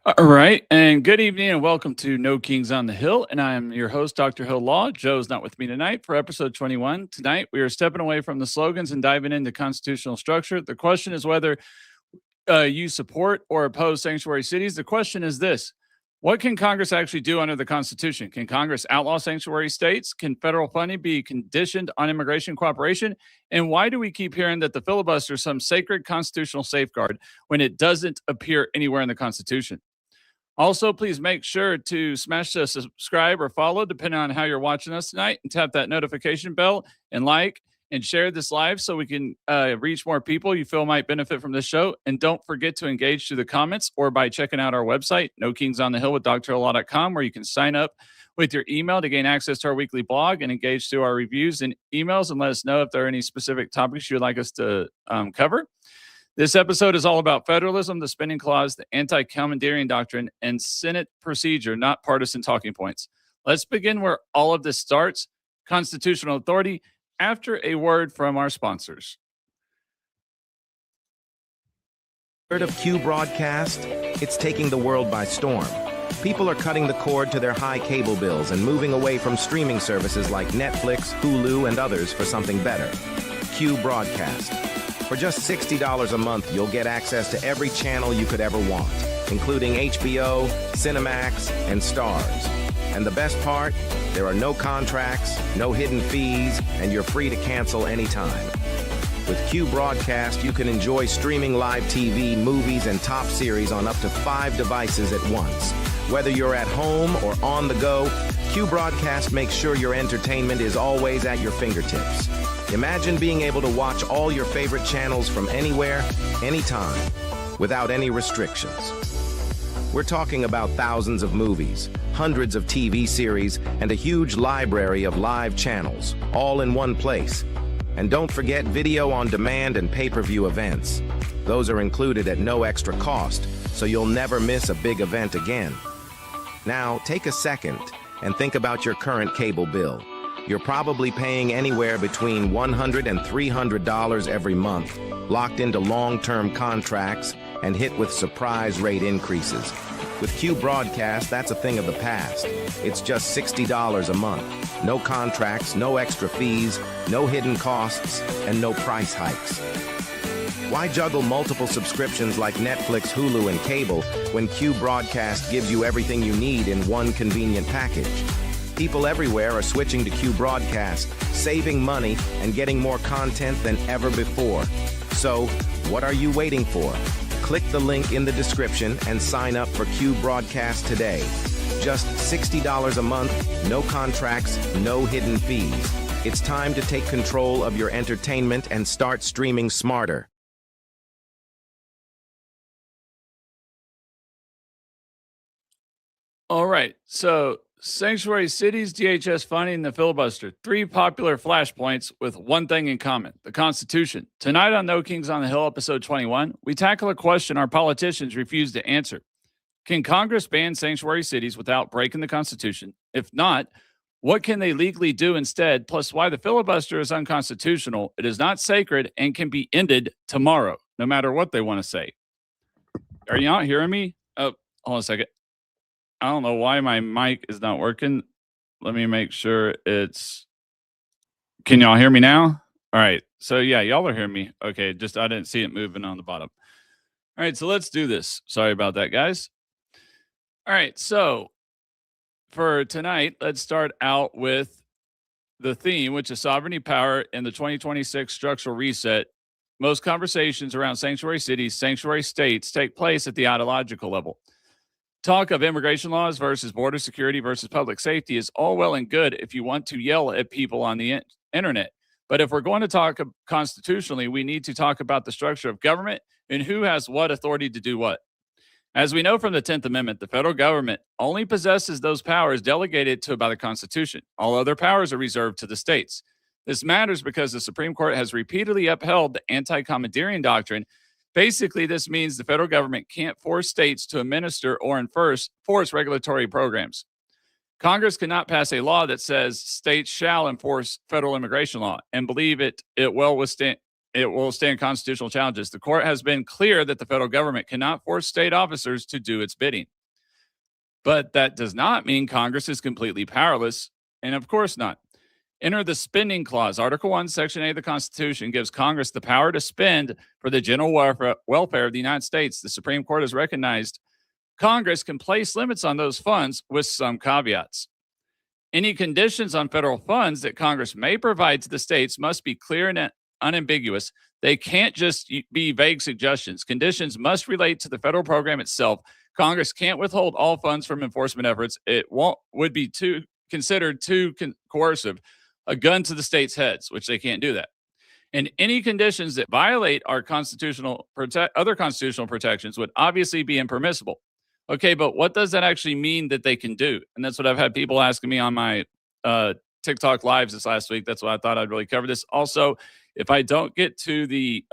All right, and good evening, and welcome to No Kings on the Hill. And I am your host, Dr. Hill Law. Joe's not with me tonight for episode 21. Tonight, we are stepping away from the slogans and diving into constitutional structure. The question is whether you support or oppose sanctuary cities. The question is this: what can Congress actually do under the Constitution? Can Congress outlaw sanctuary states? Can federal funding be conditioned on immigration cooperation? And why do we keep hearing that the filibuster is some sacred constitutional safeguard when it doesn't appear anywhere in the Constitution? Also, please make sure to smash the subscribe or follow, depending on how you're watching us tonight, and tap that notification bell and like and share this live so we can reach more people you feel might benefit from this show. And don't forget to engage through the comments or by checking out our website, No Kings on the Hill with drlaw.com, where you can sign up with your email to gain access to our weekly blog and engage through our reviews and emails, and let us know if there are any specific topics you'd like us to cover. This episode is all about federalism, the spending clause, the anti-commandeering doctrine, and Senate procedure, not partisan talking points. Let's begin where all of this starts: constitutional authority, after a word from our sponsors. Heard of Q broadcast? It's taking the world by storm. People are cutting the cord to their high cable bills and moving away from streaming services like Netflix, Hulu, and others for something better. Q broadcast. For just $60 a month, you'll get access to every channel you could ever want, including HBO, Cinemax, and Stars. And the best part? There are no contracts, no hidden fees, and you're free to cancel anytime. With Q Broadcast, you can enjoy streaming live TV, movies, and top series on up to 5 devices at once. Whether you're at home or on the go, Q Broadcast makes sure your entertainment is always at your fingertips. Imagine being able to watch all your favorite channels from anywhere, anytime, without any restrictions. We're talking about thousands of movies, hundreds of TV series, and a huge library of live channels, all in one place. And don't forget video on demand and pay-per-view events. Those are included at no extra cost, so you'll never miss a big event again. Now, take a second and think about your current cable bill. You're probably paying anywhere between $100 and $300 every month, locked into long-term contracts and hit with surprise rate increases. With Q Broadcast, that's a thing of the past. It's just $60 a month. No contracts, no extra fees, no hidden costs, and no price hikes. Why juggle multiple subscriptions like Netflix, Hulu, and cable when Q Broadcast gives you everything you need in one convenient package? People everywhere are switching to Q Broadcast, saving money and getting more content than ever before. So, what are you waiting for? Click the link in the description and sign up for Q Broadcast today. Just $60 a month, no contracts, no hidden fees. It's time to take control of your entertainment and start streaming smarter. All right, so sanctuary cities, DHS funding, the filibuster. 3 popular flashpoints with one thing in common: the Constitution. Tonight on No Kings on the Hill, episode 21, we tackle a question our politicians refuse to answer. Can Congress ban sanctuary cities without breaking the Constitution? If not, what can they legally do instead? Plus, why the filibuster is unconstitutional, it is not sacred, and can be ended tomorrow, no matter what they want to say. Are you not hearing me? Oh, hold on a second. I don't know why my mic is not working. Let me make sure it's... Can y'all hear me now? All right. So, yeah, y'all are hearing me. Okay, just I didn't see it moving on the bottom. All right, so let's do this. Sorry about that, guys. All right, so for tonight, let's start out with the theme, which is sovereignty, power, and the 2026 structural reset. Most conversations around sanctuary cities, sanctuary states take place at the ideological level. Talk of immigration laws versus border security versus public safety is all well and good if you want to yell at people on the internet. But if we're going to talk constitutionally, we need to talk about the structure of government and who has what authority to do what. As we know from the 10th Amendment, the federal government only possesses those powers delegated to by the Constitution. All other powers are reserved to the states. This matters because the Supreme Court has repeatedly upheld the anti-commandeering doctrine. Basically, this means the federal government can't force states to administer or enforce regulatory programs. Congress cannot pass a law that says states shall enforce federal immigration law and believe it will withstand it will stand constitutional challenges. The court has been clear that the federal government cannot force state officers to do its bidding. But that does not mean Congress is completely powerless, and of course not. Enter the spending clause. Article 1, Section 8 of the Constitution gives Congress the power to spend for the general welfare of the United States. The Supreme Court has recognized Congress can place limits on those funds with some caveats. Any conditions on federal funds that Congress may provide to the states must be clear and unambiguous. They can't just be vague suggestions. Conditions must relate to the federal program itself. Congress can't withhold all funds from enforcement efforts. It would be considered too coercive, a gun to the states' heads, which they can't do that. And any conditions that violate our other constitutional protections would obviously be impermissible. Okay, but what does that actually mean that they can do? And that's what I've had people asking me on my TikTok lives this last week. That's why I thought I'd really cover this. Also, if I don't get to the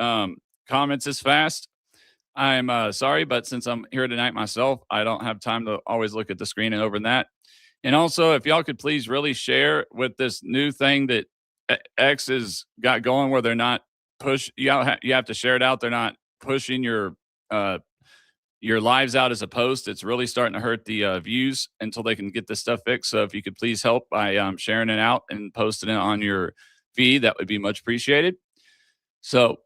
comments as fast, I'm sorry, but since I'm here tonight myself, I don't have time to always look at the screen and over that. And also, if y'all could please really share with this new thing that X has got going, where they're not you have to share it out. They're not pushing your lives out as a post. It's really starting to hurt the views until they can get this stuff fixed. So if you could please help by sharing it out and posting it on your feed, that would be much appreciated. So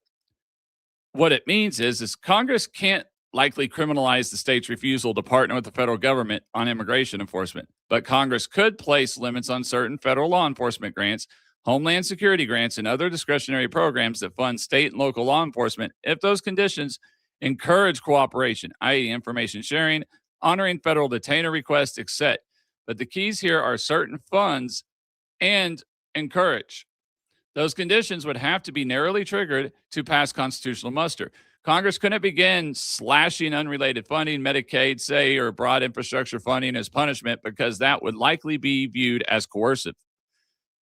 what it means is Congress can't likely criminalize the state's refusal to partner with the federal government on immigration enforcement, but Congress could place limits on certain federal law enforcement grants, homeland security grants, and other discretionary programs that fund state and local law enforcement if those conditions encourage cooperation, i.e. information sharing, honoring federal detainer requests, etc. But the keys here are certain funds and encourage. Those conditions would have to be narrowly triggered to pass constitutional muster. Congress couldn't begin slashing unrelated funding, Medicaid, say, or broad infrastructure funding as punishment, because that would likely be viewed as coercive.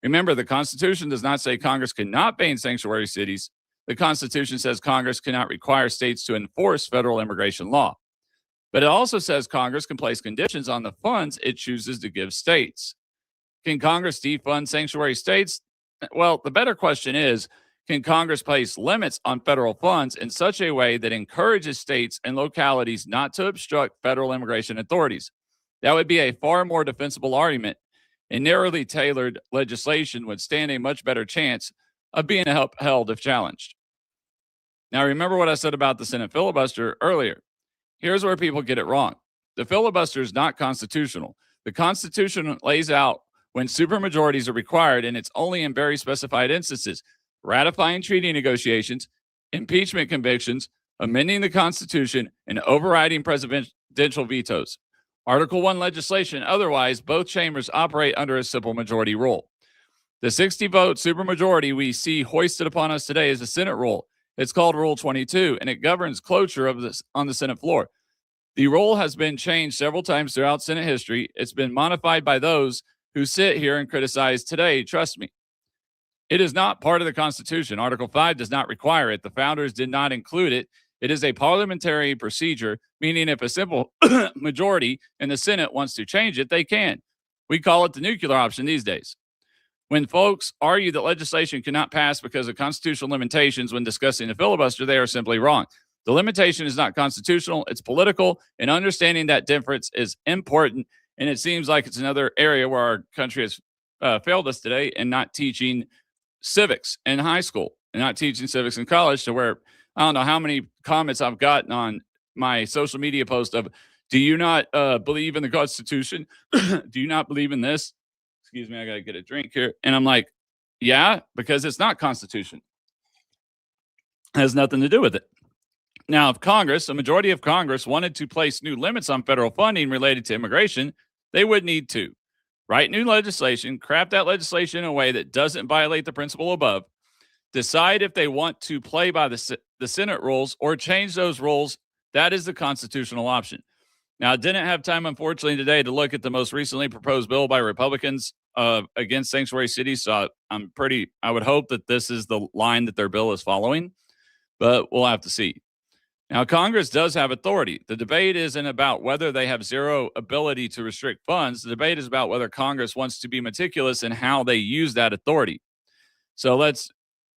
Remember, the Constitution does not say Congress cannot ban sanctuary cities. The Constitution says Congress cannot require states to enforce federal immigration law. But it also says Congress can place conditions on the funds it chooses to give states. Can Congress defund sanctuary states? Well, the better question is, can Congress place limits on federal funds in such a way that encourages states and localities not to obstruct federal immigration authorities? That would be a far more defensible argument, and narrowly tailored legislation would stand a much better chance of being upheld if challenged. Now, remember what I said about the Senate filibuster earlier. Here's where people get it wrong. The filibuster is not constitutional. The Constitution lays out when supermajorities are required, and it's only in very specified instances: ratifying treaty negotiations, impeachment convictions, amending the Constitution, and overriding presidential vetoes. Article 1 legislation, otherwise, both chambers operate under a simple majority rule. The 60-vote supermajority we see hoisted upon us today is a Senate rule. It's called Rule 22, and it governs cloture of this on the Senate floor. The rule has been changed several times throughout Senate history. It's been modified by those who sit here and criticize today, trust me. It is not part of the Constitution. Article 5 does not require it. The founders did not include it. It is a parliamentary procedure, meaning if a simple majority in the Senate wants to change it, they can. We call it the nuclear option these days. When folks argue that legislation cannot pass because of constitutional limitations when discussing the filibuster, they are simply wrong. The limitation is not constitutional, it's political, and understanding that difference is important. And it seems like it's another area where our country has failed us today in not teaching civics in high school and not teaching civics in college, to where I don't know how many comments I've gotten on my social media post of, do you not believe in the Constitution? Do you not believe in this? Excuse me, I got to get a drink here. And I'm like, yeah, because it's not Constitution. It has nothing to do with it. Now, if Congress, a majority of Congress, wanted to place new limits on federal funding related to immigration, they would need to write new legislation, craft that legislation in a way that doesn't violate the principle above, decide if they want to play by the Senate rules or change those rules. That is the constitutional option. Now, I didn't have time, unfortunately, today to look at the most recently proposed bill by Republicans against sanctuary cities. So I would hope that this is the line that their bill is following, but we'll have to see. Now, Congress does have authority. The debate isn't about whether they have zero ability to restrict funds. The debate is about whether Congress wants to be meticulous in how they use that authority. So let's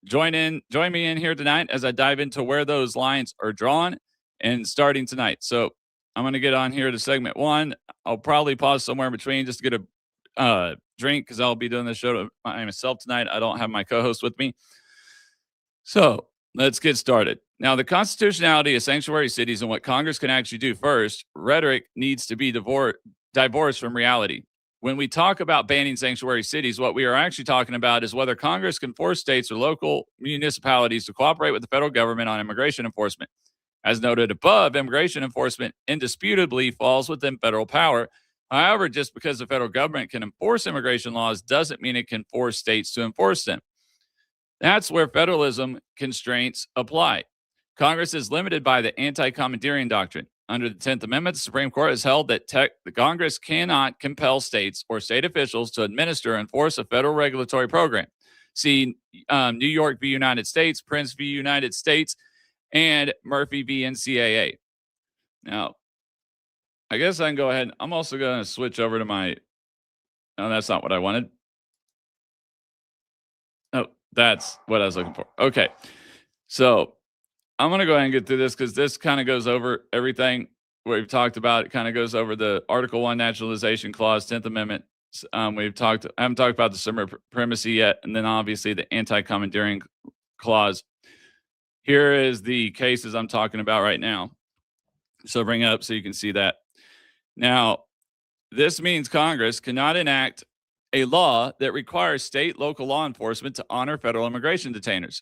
join me in here tonight as I dive into where those lines are drawn and starting tonight. So I'm going to get on here to segment 1. I'll probably pause somewhere in between just to get a drink because I'll be doing this show by myself tonight. I don't have my co-host with me. So let's get started. Now, the constitutionality of sanctuary cities and what Congress can actually do first, rhetoric needs to be divorced from reality. When we talk about banning sanctuary cities, what we are actually talking about is whether Congress can force states or local municipalities to cooperate with the federal government on immigration enforcement. As noted above, immigration enforcement indisputably falls within federal power. However, just because the federal government can enforce immigration laws doesn't mean it can force states to enforce them. That's where federalism constraints apply. Congress is limited by the anti-commandeering doctrine. Under the 10th Amendment, the Supreme Court has held that the Congress cannot compel states or state officials to administer and enforce a federal regulatory program. See New York v. United States, Prince v. United States, and Murphy v. NCAA. Now, I guess I can go ahead. I'm also going to switch over to my... No, that's not what I wanted. Oh, that's what I was looking for. Okay. So I'm going to go ahead and get through this because this kind of goes over everything we've talked about. It kind of goes over the Article 1 Naturalization Clause, 10th Amendment. I haven't talked about the supremacy yet, and then obviously the anti-commandeering clause. Here is the cases I'm talking about right now. So bring it up so you can see that. Now, this means Congress cannot enact a law that requires state, local law enforcement to honor federal immigration detainers.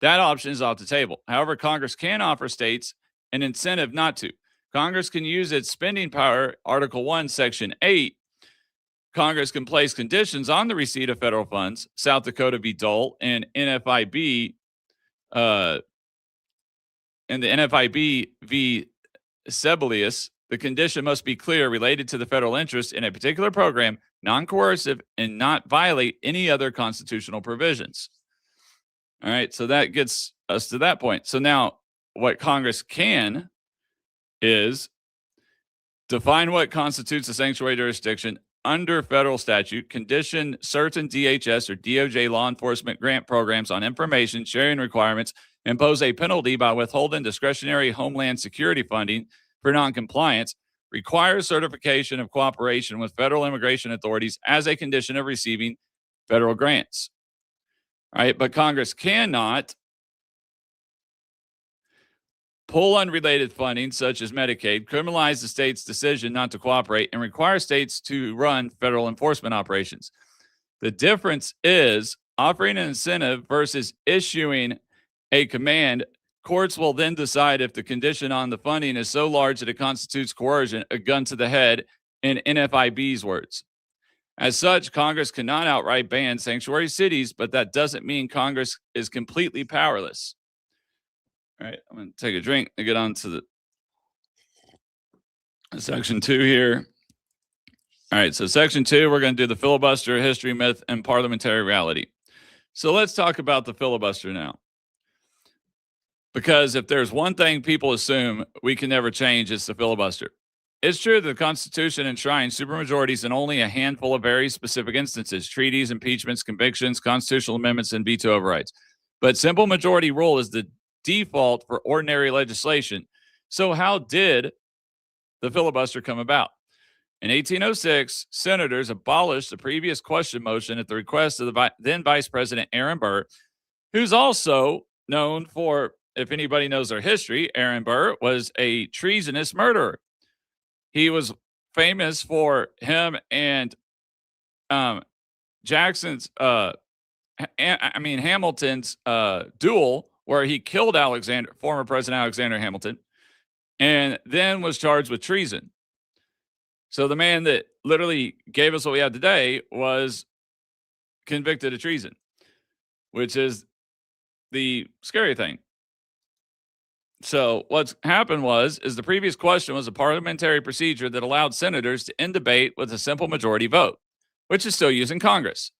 That option is off the table. However, Congress can offer states an incentive not to. Congress can use its spending power, Article 1, Section 8. Congress can place conditions on the receipt of federal funds, South Dakota v. Dole, and NFIB, and the NFIB v. Sebelius. The condition must be clear, related to the federal interest in a particular program, non-coercive, and not violate any other constitutional provisions. All right, so that gets us to that point. So now what Congress can is define what constitutes a sanctuary jurisdiction under federal statute, condition certain DHS or DOJ law enforcement grant programs on information sharing requirements, impose a penalty by withholding discretionary Homeland Security funding for noncompliance, requires certification of cooperation with federal immigration authorities as a condition of receiving federal grants. All right, but Congress cannot pull unrelated funding, such as Medicaid, criminalize the state's decision not to cooperate, and require states to run federal enforcement operations. The difference is offering an incentive versus issuing a command. Courts will then decide if the condition on the funding is so large that it constitutes coercion, a gun to the head, in NFIB's words. As such, Congress cannot outright ban sanctuary cities, but that doesn't mean Congress is completely powerless. All right, I'm going to take a drink and get on to the Section 2 here. All right, so Section 2, we're going to do the filibuster, history, myth, and parliamentary reality. So let's talk about the filibuster now. Because if there's one thing people assume we can never change, it's the filibuster. It's true that the Constitution enshrines supermajorities in only a handful of very specific instances: treaties, impeachments, convictions, constitutional amendments, and veto overrides. But simple majority rule is the default for ordinary legislation. So how did the filibuster come about? In 1806, senators abolished the previous question motion at the request of the then Vice President Aaron Burr, who's also known for, if anybody knows their history, Aaron Burr was a treasonous murderer. He was famous for him and Hamilton's duel, where he killed former President Alexander Hamilton, and then was charged with treason. So the man that literally gave us what we have today was convicted of treason, which is the scary thing. So what's happened is the previous question was a parliamentary procedure that allowed senators to end debate with a simple majority vote, which is still used in Congress.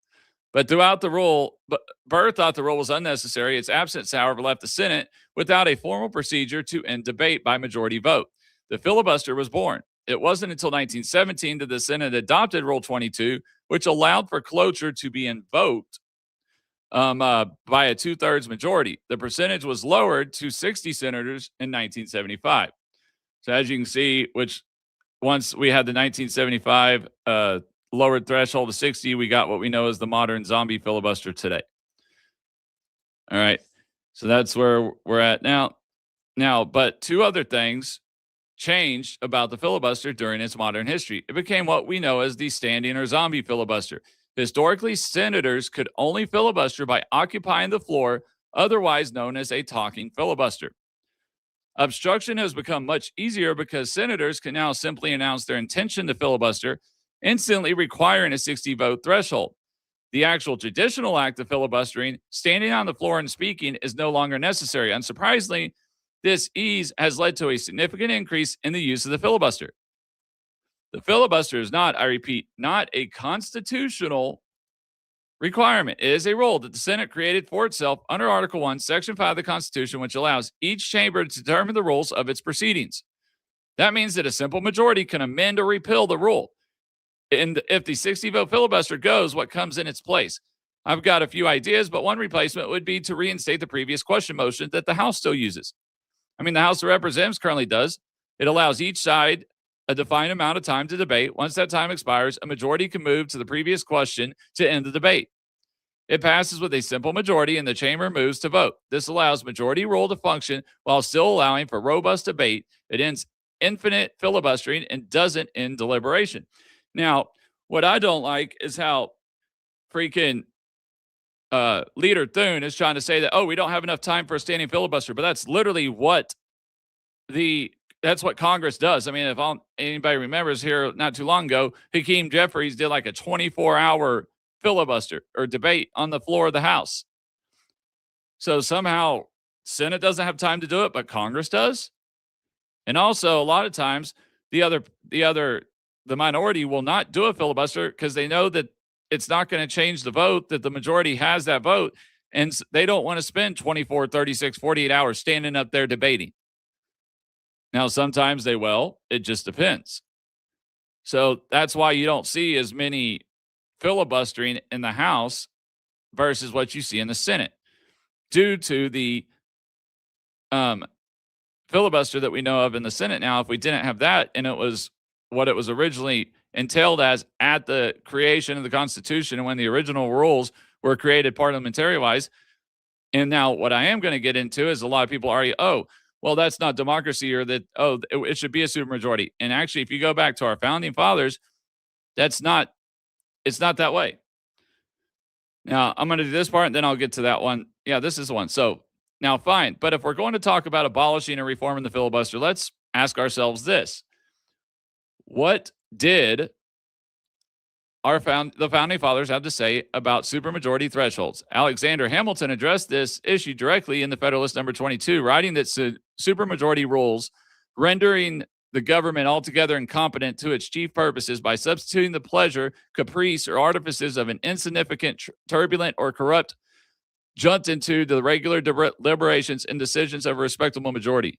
But throughout the rule, Burr thought the rule was unnecessary. Its absence, however, left the Senate without a formal procedure to end debate by majority vote. The filibuster was born. It wasn't until 1917 that the Senate adopted Rule 22, which allowed for cloture to be invoked by a 2/3 majority. The percentage was lowered to 60 senators in 1975. So as you can see, which once we had the 1975 lowered threshold to 60, we got what we know as the modern zombie filibuster today. All right. So that's where we're at now. But two other things changed about the filibuster during its modern history. It became what we know as the standing or zombie filibuster. Historically, senators could only filibuster by occupying the floor, otherwise known as a talking filibuster. Obstruction has become much easier because senators can now simply announce their intention to filibuster, instantly requiring a 60 vote threshold. The actual traditional act of filibustering, standing on the floor and speaking, is no longer necessary. Unsurprisingly, this ease has led to a significant increase in the use of the filibuster. The filibuster is not, I repeat, not a constitutional requirement. It is a role that the Senate created for itself under Article 1, Section 5 of the Constitution, which allows each chamber to determine the rules of its proceedings. That means that a simple majority can amend or repeal the rule. And if the 60-vote filibuster goes, what comes in its place? I've got a few ideas, but one replacement would be to reinstate the previous question motion that the House still uses. I mean, the House of Representatives currently does. It allows each side a defined amount of time to debate. Once that time expires, a majority can move to the previous question to end the debate. It passes with a simple majority and the chamber moves to vote. This allows majority rule to function while still allowing for robust debate. It ends infinite filibustering and doesn't end deliberation. Now, what I don't like is how freaking Leader Thune is trying to say that, oh, we don't have enough time for a standing filibuster, but that's literally what that's what Congress does. I mean, if anybody remembers here not too long ago, Hakeem Jeffries did like a 24-hour filibuster or debate on the floor of the House. So somehow Senate doesn't have time to do it, but Congress does. And also a lot of times the minority will not do a filibuster because they know that it's not going to change the vote, that the majority has that vote, and they don't want to spend 24, 36, 48 hours standing up there debating. Now, sometimes they will. It just depends. So that's why you don't see as many filibustering in the House versus what you see in the Senate due to the filibuster that we know of in the Senate. Now, if we didn't have that and it was what it was originally entailed as at the creation of the Constitution and when the original rules were created parliamentary-wise, and now what I am going to get into is a lot of people argue, oh, well, that's not democracy, or that, oh, it should be a supermajority. And actually, if you go back to our founding fathers, it's not that way. Now, I'm going to do this part, and then I'll get to that one. Yeah, this is the one. So, now, fine. But if we're going to talk about abolishing and reforming the filibuster, let's ask ourselves this. What did the founding fathers have to say about supermajority thresholds? Alexander Hamilton addressed this issue directly in the Federalist number 22, writing that supermajority rules rendering the government altogether incompetent to its chief purposes by substituting the pleasure, caprice, or artifices of an insignificant, turbulent, or corrupt junt into the regular deliberations and decisions of a respectable majority.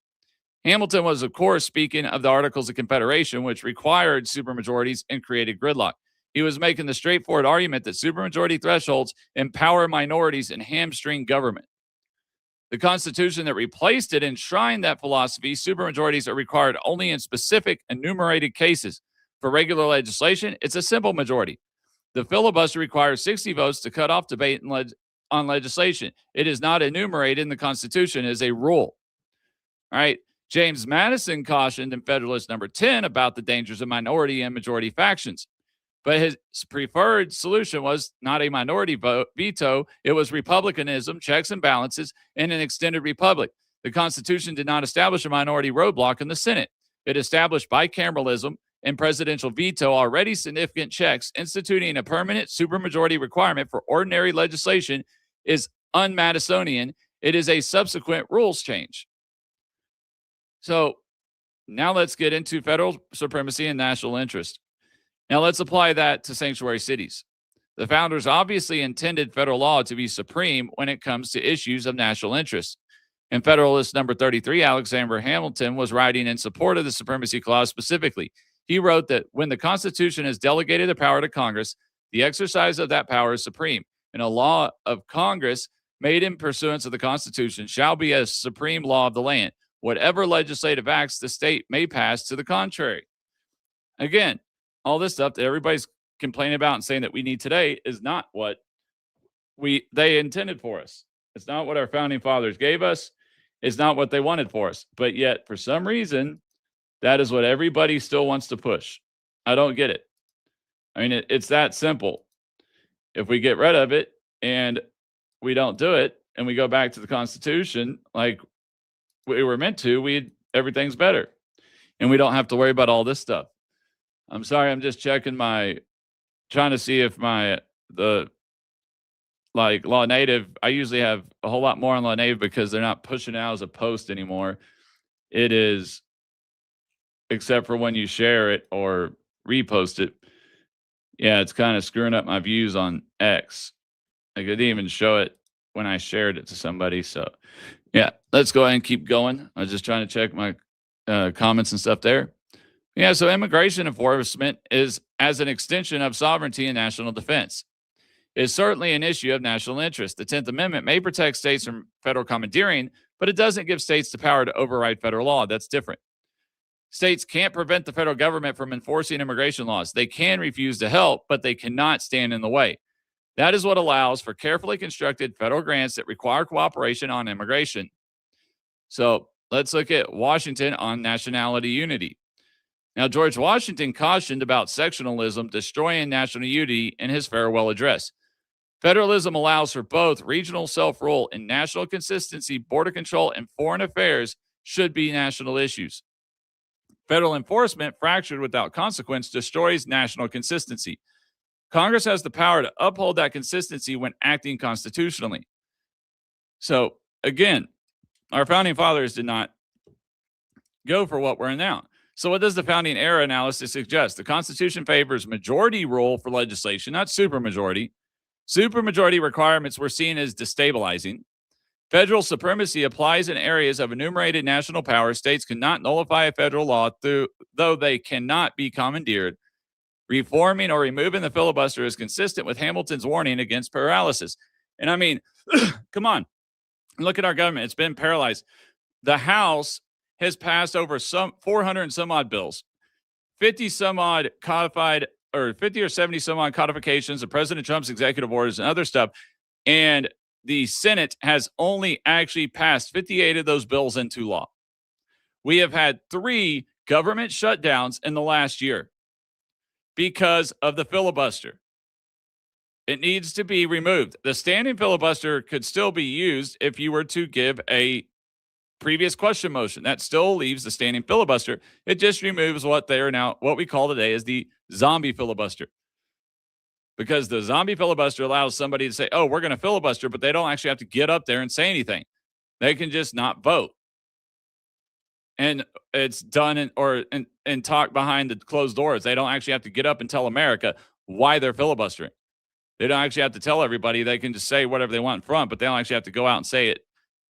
Hamilton was, of course, speaking of the Articles of Confederation, which required supermajorities and created gridlock. He was making the straightforward argument that supermajority thresholds empower minorities and hamstring government. The Constitution that replaced it enshrined that philosophy. Supermajorities are required only in specific enumerated cases. For regular legislation, it's a simple majority. The filibuster requires 60 votes to cut off debate on legislation. It is not enumerated in the Constitution as a rule. All right. James Madison cautioned in Federalist number 10 about the dangers of minority and majority factions. But his preferred solution was not a minority veto. It was republicanism, checks and balances, and an extended republic. The Constitution did not establish a minority roadblock in the Senate. It established bicameralism and presidential veto, already significant checks. Instituting a permanent supermajority requirement for ordinary legislation is un-Madisonian. It is a subsequent rules change. So now let's get into federal supremacy and national interest. Now let's apply that to sanctuary cities. The founders obviously intended federal law to be supreme when it comes to issues of national interest. In Federalist number 33, Alexander Hamilton was writing in support of the Supremacy Clause specifically. He wrote that when the Constitution has delegated the power to Congress, the exercise of that power is supreme. and a law of Congress made in pursuance of the Constitution shall be a supreme law of the land, whatever legislative acts the state may pass to the contrary. Again, all this stuff that everybody's complaining about and saying that we need today is not what they intended for us. It's not what our founding fathers gave us. It's not what they wanted for us. But yet, for some reason, that is what everybody still wants to push. I don't get it. I mean, it's that simple. If we get rid of it and we don't do it and we go back to the Constitution like we were meant to, everything's better. And we don't have to worry about all this stuff. I'm sorry, I'm just checking trying to see if the Law Native, I usually have a whole lot more on Law Native because they're not pushing it out as a post anymore. It is, except for when you share it or repost it. Yeah, it's kind of screwing up my views on X. I couldn't even show it when I shared it to somebody. So, yeah, let's go ahead and keep going. I was just trying to check my comments and stuff there. Yeah, so immigration enforcement is as an extension of sovereignty and national defense. Is certainly an issue of national interest. The 10th Amendment may protect states from federal commandeering, but it doesn't give states the power to override federal law. That's different. States can't prevent the federal government from enforcing immigration laws. They can refuse to help, but they cannot stand in the way. That is what allows for carefully constructed federal grants that require cooperation on immigration. So let's look at Washington on nationality unity. Now, George Washington cautioned about sectionalism destroying national unity in his farewell address. Federalism allows for both regional self-rule and national consistency. Border control and foreign affairs should be national issues. Federal enforcement, fractured without consequence, destroys national consistency. Congress has the power to uphold that consistency when acting constitutionally. So, again, our founding fathers did not go for what we're in now. So what does the founding era analysis suggest? The Constitution favors majority rule for legislation, not supermajority. Supermajority requirements were seen as destabilizing. Federal supremacy applies in areas of enumerated national power. States cannot nullify a federal law, though they cannot be commandeered. Reforming or removing the filibuster is consistent with Hamilton's warning against paralysis. And I mean, come on, look at our government. It's been paralyzed. The House has passed over 400 and some odd bills, 50 some odd codified, or 50 or 70 some odd codifications of President Trump's executive orders and other stuff. And the Senate has only actually passed 58 of those bills into law. We have had 3 government shutdowns in the last year because of the filibuster. It needs to be removed. The standing filibuster could still be used if you were to give a previous question motion. That still leaves the standing filibuster. It just removes what we call today as the zombie filibuster. Because the zombie filibuster allows somebody to say, oh, we're going to filibuster, but they don't actually have to get up there and say anything. They can just not vote. And it's done and talk behind the closed doors. They don't actually have to get up and tell America why they're filibustering. They don't actually have to tell everybody. They can just say whatever they want in front, but they don't actually have to go out and say it.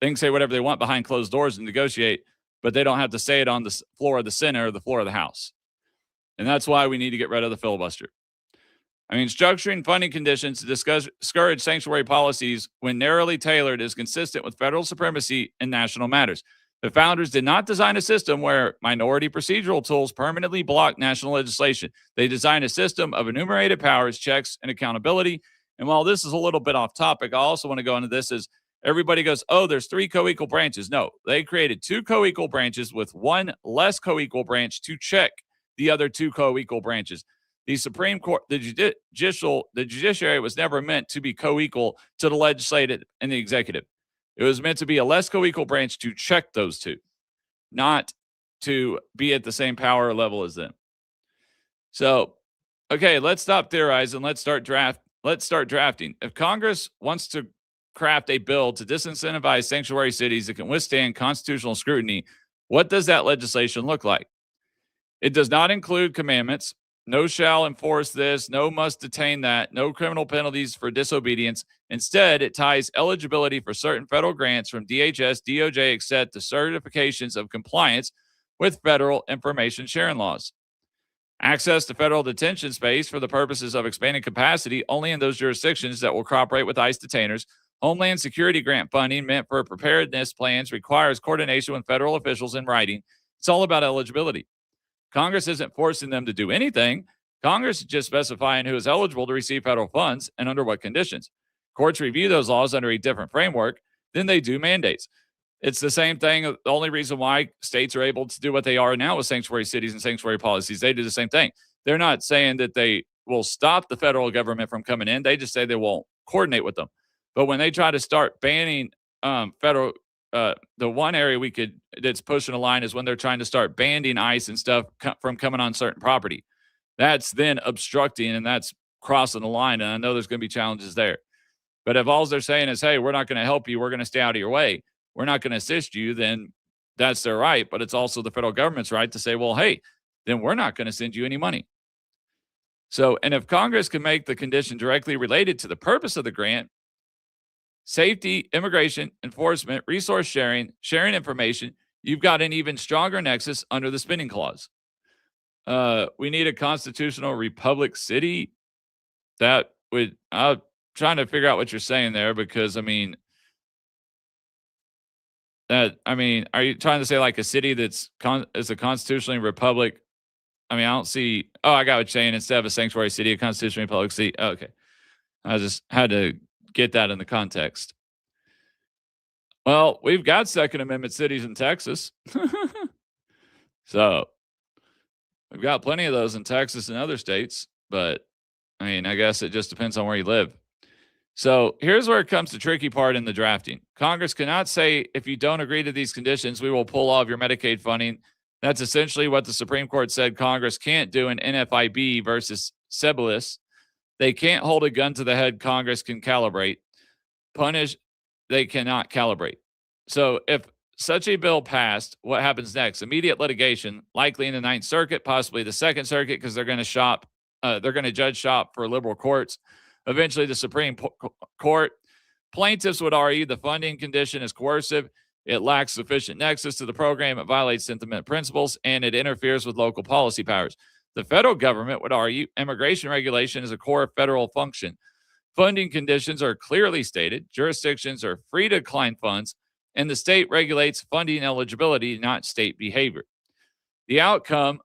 They can say whatever they want behind closed doors and negotiate, but they don't have to say it on the floor of the Senate or the floor of the House. And that's why we need to get rid of the filibuster. I mean, structuring funding conditions to discourage sanctuary policies when narrowly tailored is consistent with federal supremacy in national matters. The founders did not design a system where minority procedural tools permanently block national legislation. They designed a system of enumerated powers, checks, and accountability. And while this is a little bit off topic, I also want to go into this as everybody goes, oh, there's 3 co-equal branches. No, they created 2 co-equal branches with 1 less co-equal branch to check the other 2 co-equal branches. The Supreme Court, the judiciary was never meant to be co-equal to the legislative and the executive. It was meant to be a less co-equal branch to check those 2, not to be at the same power level as them. So, okay, let's stop theorizing. Let's start drafting. If Congress wants to craft a bill to disincentivize sanctuary cities that can withstand constitutional scrutiny, what does that legislation look like? It does not include commandments. No shall enforce this, no must detain that, no criminal penalties for disobedience. Instead, it ties eligibility for certain federal grants from DHS, DOJ, etc. to certifications of compliance with federal information sharing laws. Access to federal detention space for the purposes of expanding capacity only in those jurisdictions that will cooperate with ICE detainers. Homeland Security grant funding meant for preparedness plans requires coordination with federal officials in writing. It's all about eligibility. Congress isn't forcing them to do anything. Congress is just specifying who is eligible to receive federal funds and under what conditions. Courts review those laws under a different framework than they do mandates. It's the same thing. The only reason why states are able to do what they are now with sanctuary cities and sanctuary policies, they do the same thing. They're not saying that they will stop the federal government from coming in. They just say they won't coordinate with them. But when they try to start banning federal, the one area that's pushing a line is when they're trying to start banning ICE and stuff from coming on certain property. That's then obstructing, and that's crossing the line. And I know there's going to be challenges there. But if all they're saying is, hey, we're not going to help you, we're going to stay out of your way, we're not going to assist you, then that's their right. But it's also the federal government's right to say, well, hey, then we're not going to send you any money. So, and if Congress can make the condition directly related to the purpose of the grant, safety, immigration, enforcement, resource sharing information, you've got an even stronger nexus under the spending clause. We need a constitutional republic city. I'm trying to figure out what you're saying there, because are you trying to say like a city is a constitutionally republic? I don't see. Oh, I got what you're saying. Instead of a sanctuary city, a constitutional republic city. Oh, okay. I just had to get that in the context. Well, we've got Second Amendment cities in Texas. So we've got plenty of those in Texas and other states, but I guess it just depends on where you live. So here's where it comes to tricky part in the drafting. Congress cannot say, if you don't agree to these conditions, we will pull all of your Medicaid funding. That's essentially what the Supreme Court said Congress can't do in NFIB versus Sebelis. They can't hold a gun to the head. Congress can calibrate. Punish, they cannot calibrate. So if such a bill passed, what happens next? Immediate litigation, likely in the Ninth Circuit, possibly the Second Circuit, because they're going to judge shop for liberal courts. Eventually, the Supreme Court. Plaintiffs would argue the funding condition is coercive. It lacks sufficient nexus to the program. It violates sentiment principles, and it interferes with local policy powers. The federal government would argue immigration regulation is a core federal function. Funding conditions are clearly stated. Jurisdictions are free to decline funds, and the state regulates funding eligibility, not state behavior. The outcome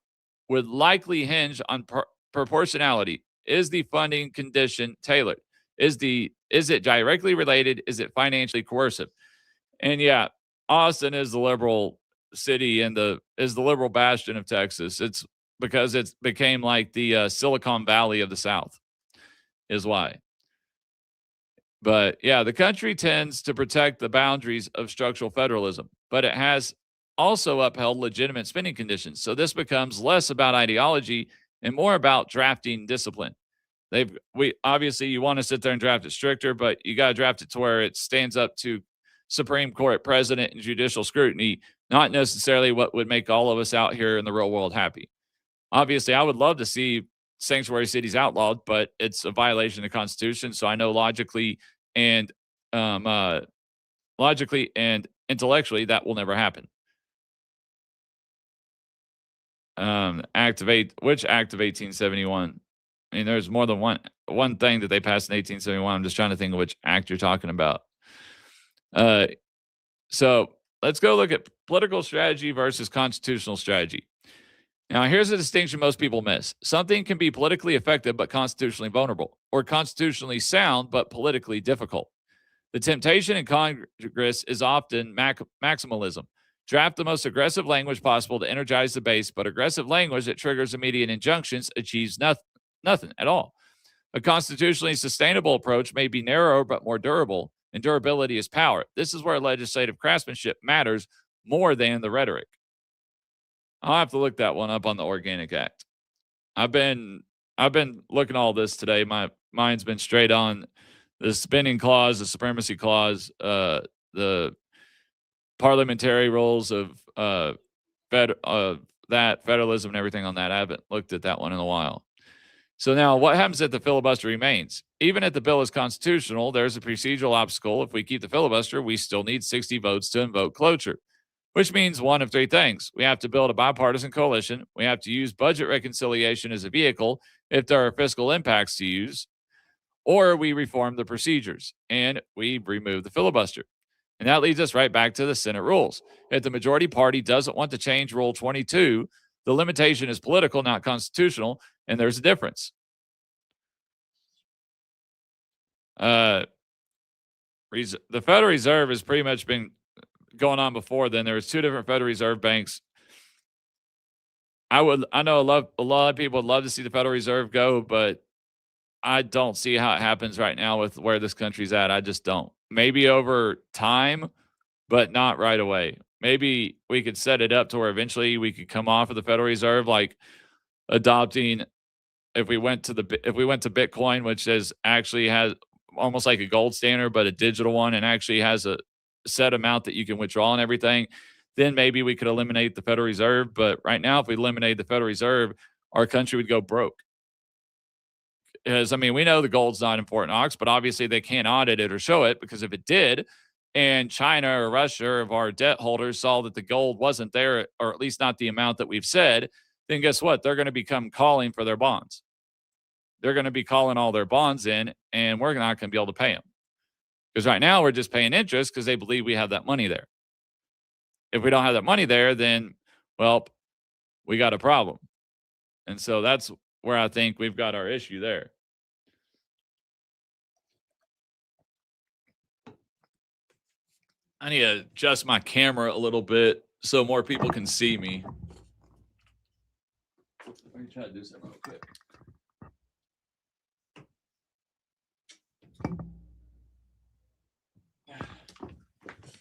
would likely hinge on proportionality. Is the funding condition tailored? Is it directly related? Is it financially coercive? And yeah, Austin is the liberal city and is the liberal bastion of Texas. It's because it became like the Silicon Valley of the South, is why. But yeah, the country tends to protect the boundaries of structural federalism, but it has also upheld legitimate spending conditions. So this becomes less about ideology and more about drafting discipline. Obviously you want to sit there and draft it stricter, but you got to draft it to where it stands up to Supreme Court precedent and judicial scrutiny, not necessarily what would make all of us out here in the real world happy. Obviously, I would love to see sanctuary cities outlawed, but it's a violation of the Constitution. So I know logically and intellectually that will never happen. Act of 1871? There's more than one thing that they passed in 1871. I'm just trying to think of which act you're talking about. So let's go look at political strategy versus constitutional strategy. Now, here's a distinction most people miss. Something can be politically effective but constitutionally vulnerable, or constitutionally sound but politically difficult. The temptation in Congress is often maximalism. Draft the most aggressive language possible to energize the base, but aggressive language that triggers immediate injunctions achieves nothing at all. A constitutionally sustainable approach may be narrower but more durable, and durability is power. This is where legislative craftsmanship matters more than the rhetoric. I'll have to look that one up on the Organic Act. I've been looking all this today. My mind's been straight on the spending clause, the supremacy clause, the parliamentary rules of federalism and everything on that. I haven't looked at that one in a while. So now what happens if the filibuster remains? Even if the bill is constitutional, there's a procedural obstacle. If we keep the filibuster, we still need 60 votes to invoke cloture. which means one of three things. We have to build a bipartisan coalition. We have to use budget reconciliation as a vehicle if there are fiscal impacts to use, or we reform the procedures and we remove the filibuster. And that leads us right back to the Senate rules. If the majority party doesn't want to change Rule 22, the limitation is political, not constitutional, and there's a difference. The Federal Reserve has pretty much been going on before then. There was two different Federal Reserve banks. I know a lot of people would love to see the Federal Reserve go, but I don't see how it happens right now with where this country's at. I just don't. Maybe over time, but not right away. Maybe we could set it up to where eventually we could come off of the Federal Reserve, like adopting. If we went to Bitcoin, which actually has almost like a gold standard, but a digital one, and actually has a set amount that you can withdraw and everything, then maybe we could eliminate the Federal Reserve. But right now, if we eliminate the Federal Reserve, our country would go broke. Because, I mean, we know the gold's not important, Ox, but obviously they can't audit it or show it, because if it did, and China or Russia or our debt holders saw that the gold wasn't there, or at least not the amount that we've said, then guess what? They're going to become calling for their bonds. They're going to be calling all their bonds in, and we're not going to be able to pay them. Because right now we're just paying interest because they believe we have that money there. If we don't have that money there, then, well, we got a problem. And so that's where I think we've got our issue there. I need to adjust my camera a little bit so more people can see me. Let me try to do something real quick.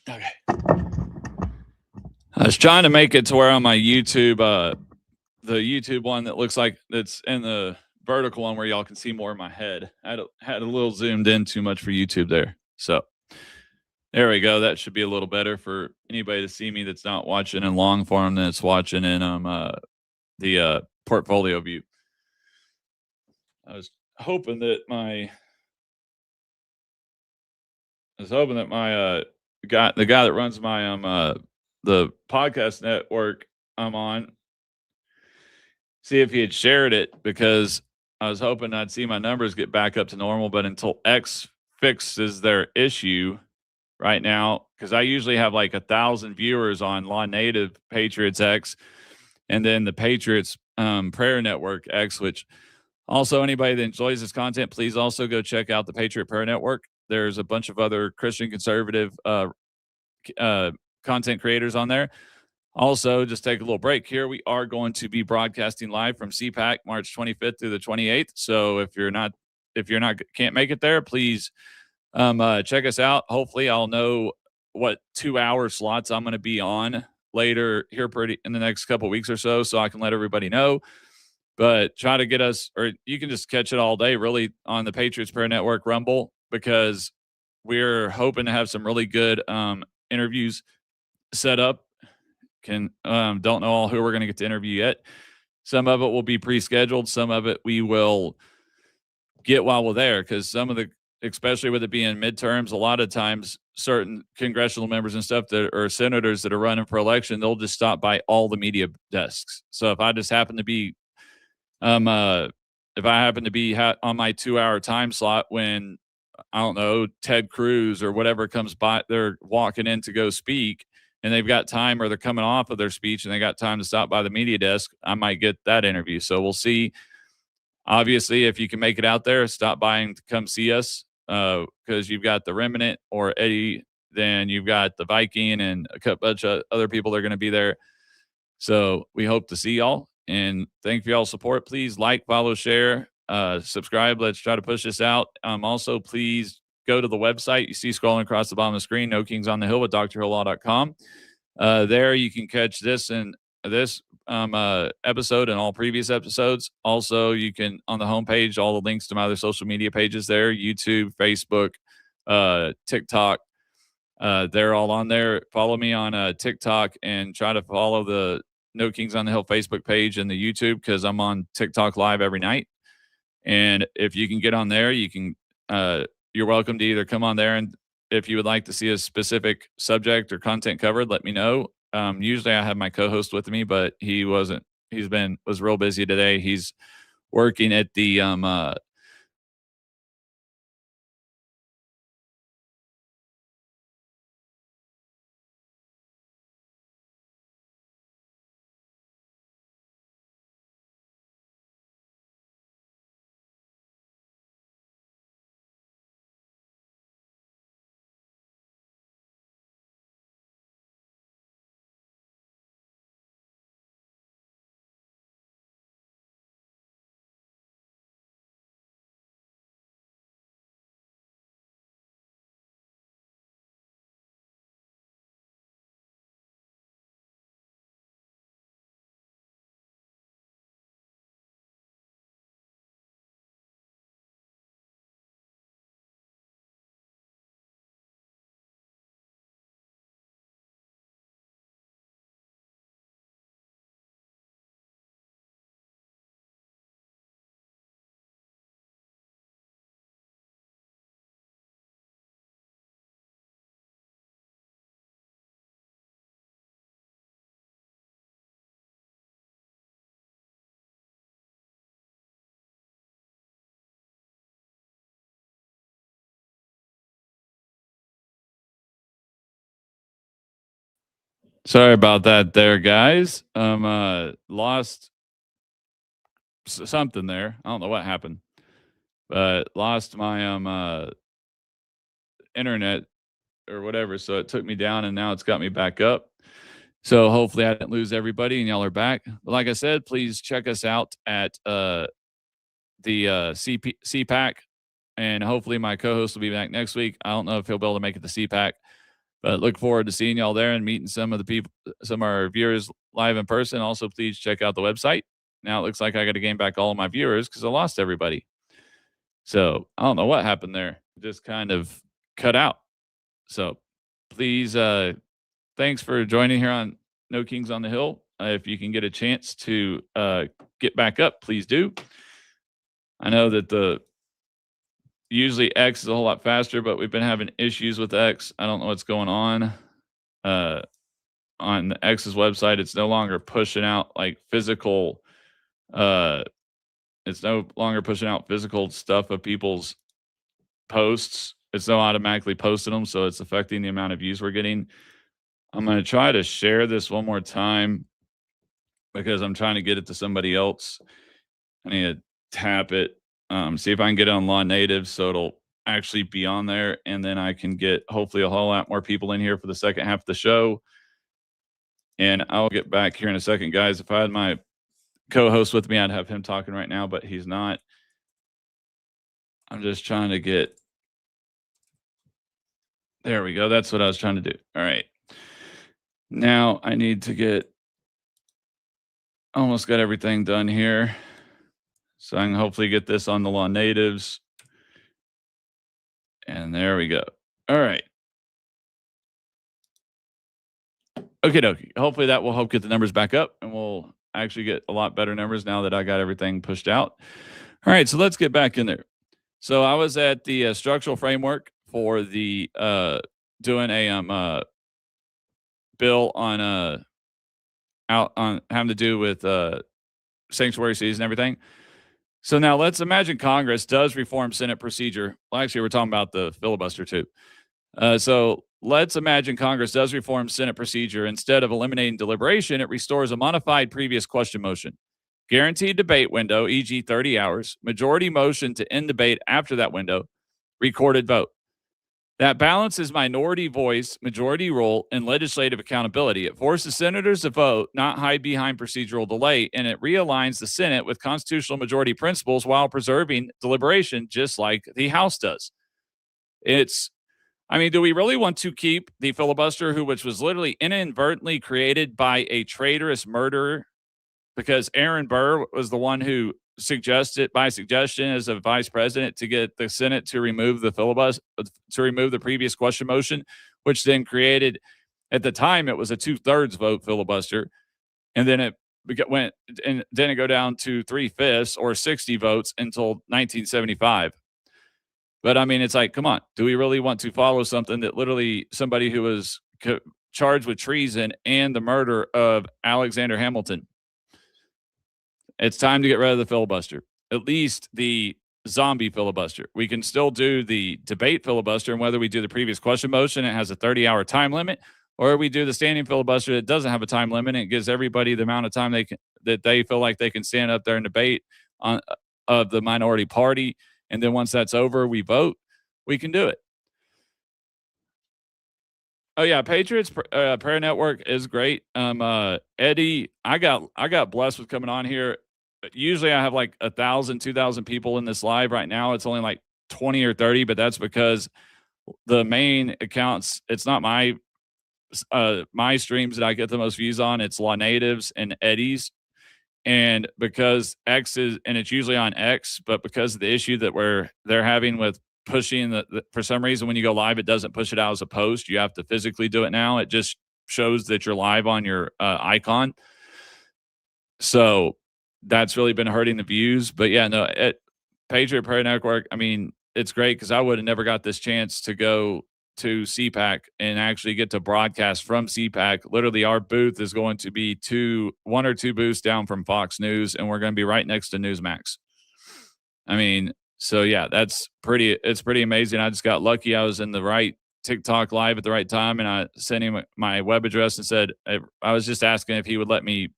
Okay. I was trying to make it to where on my YouTube, the YouTube one that looks like it's in the vertical one where y'all can see more of my head. I had a little zoomed in too much for YouTube there. So there we go. That should be a little better for anybody to see me that's not watching in long form, that's watching in the portfolio view. I was hoping that my the guy that runs my the podcast network I'm on, see if he had shared it, because I was hoping I'd see my numbers get back up to normal. But until X fixes their issue right now, because I usually have like 1,000 viewers on Law Native Patriots X, and then the Patriots Prayer Network X, which also anybody that enjoys this content, please also go check out the Patriot Prayer Network. There's a bunch of other Christian conservative content creators on there. Also, just take a little break here. We are going to be broadcasting live from CPAC March 25th through the 28th. So if you're not can't make it there, please check us out. Hopefully I'll know what 2-hour slots I'm going to be on later here in the next couple of weeks or so I can let everybody know. But try to get us, or you can just catch it all day really on the Patriots Prayer Network Rumble, because we're hoping to have some really good interviews set up. Don't know all who we're going to get to interview yet. Some of it will be pre-scheduled. Some of it we will get while we're there, because some of the, especially with it being midterms, a lot of times certain congressional members and stuff or senators that are running for election, they'll just stop by all the media desks. So if I just happen to be on my 2-hour time slot when, I don't know, Ted Cruz or whatever comes by, they're walking in to go speak, and they've got time, or they're coming off of their speech and they got time to stop by the media desk, I might get that interview. So we'll see. Obviously, if you can make it out there, stop by and come see us, because you've got the Remnant or Eddie, then you've got the Viking and a bunch of other people that are going to be there. So we hope to see y'all, and thank you for y'all's support. Please like, follow, share, subscribe. Let's try to push this out. Also, please go to the website you see scrolling across the bottom of the screen, No Kings on the Hill with drhilllaw.com. There you can catch this and this episode and all previous episodes. Also, you can, on the homepage, all the links to my other social media pages there, YouTube, Facebook, TikTok. They're all on there. Follow me on TikTok, and try to follow the No Kings on the Hill Facebook page and the YouTube, because I'm on TikTok live every night. And if you can get on there, you can, you're welcome to either come on there, and if you would like to see a specific subject or content covered, let me know. Usually I have my co-host with me, but he wasn't. Was real busy today. He's working at the Sorry about that there, guys. Lost something there. I don't know what happened, but lost my internet or whatever. So it took me down and now it's got me back up. So hopefully I didn't lose everybody and y'all are back. But like I said, please check us out at the CPAC, and hopefully my co-host will be back next week. I don't know if he'll be able to make it to CPAC, but look forward to seeing y'all there and meeting some of the people, some of our viewers live in person. Also, please check out the website. Now it looks like I got to gain back all of my viewers because I lost everybody. So I don't know what happened there. Just kind of cut out. So please, thanks for joining here on No Kings on the Hill. If you can get a chance to get back up, please do. I know that usually X is a whole lot faster, but we've been having issues with X. I don't know what's going on. On the X's website, it's no longer pushing out like physical. It's no longer pushing out physical stuff of people's posts. It's no automatically posting them, so it's affecting the amount of views we're getting. I'm going to try to share this one more time because I'm trying to get it to somebody else. I need to tap it, see if I can get it on Law Native so it'll actually be on there, and then I can get hopefully a whole lot more people in here for the second half of the show. And I'll get back here in a second, guys. If I had my co-host with me, I'd have him talking right now, but he's not. I'm just trying to get. There we go. That's what I was trying to do. All right. Now I need to get. Almost got everything done here. So I can hopefully get this on the Law Natives. And there we go. All right. Okay, dokie. Hopefully that will help get the numbers back up, and we'll actually get a lot better numbers now that I got everything pushed out. All right, so let's get back in there. So I was at the structural framework for the doing a bill on out on having to do with sanctuary cities and everything. So now let's imagine Congress does reform Senate procedure. Well, actually, we're talking about the filibuster too. So let's imagine Congress does reform Senate procedure. Instead of eliminating deliberation, it restores a modified previous question motion. Guaranteed debate window, e.g. 30 hours. Majority motion to end debate after that window. Recorded vote. That balances minority voice, majority rule, and legislative accountability. It forces senators to vote, not hide behind procedural delay, and it realigns the Senate with constitutional majority principles while preserving deliberation, just like the House does. Do we really want to keep the filibuster, which was literally inadvertently created by a traitorous murderer? Because Aaron Burr was the one who suggested, by suggestion as a vice president, to get the Senate to remove the filibuster, to remove the previous question motion, which then created, at the time, it was a 2/3 vote filibuster. And then it went and didn't go down to 3/5 or 60 votes until 1975. But I mean, it's like, come on, do we really want to follow something that literally somebody who was charged with treason and the murder of Alexander Hamilton. It's time to get rid of the filibuster, at least the zombie filibuster. We can still do the debate filibuster, and whether we do the previous question motion, it has a 30-hour time limit, or we do the standing filibuster that doesn't have a time limit, and it gives everybody the amount of time that they feel like they can stand up there and debate on of the minority party. And then once that's over, we vote. We can do it. Oh yeah, Patriots Prayer Network is great. Eddie, I got blessed with coming on here. Usually I have like 1,000, 2,000 people in this live. Right now it's only like 20 or 30, but that's because the main accounts, it's not my streams that I get the most views on. It's Law Natives and Eddie's. And because X is, and it's usually on X, but because of the issue that they're having with pushing for some reason, when you go live, it doesn't push it out as a post. You have to physically do it now. It just shows that you're live on your icon. So that's really been hurting the views. But yeah, no, at Patriot Prayer Network, I mean, it's great because I would have never got this chance to go to CPAC and actually get to broadcast from CPAC. Literally, our booth is going to be one or two booths down from Fox News, and we're going to be right next to Newsmax. I mean, so yeah, it's pretty amazing. I just got lucky. I was in the right TikTok live at the right time, and I sent him my web address and said, I was just asking if he would let me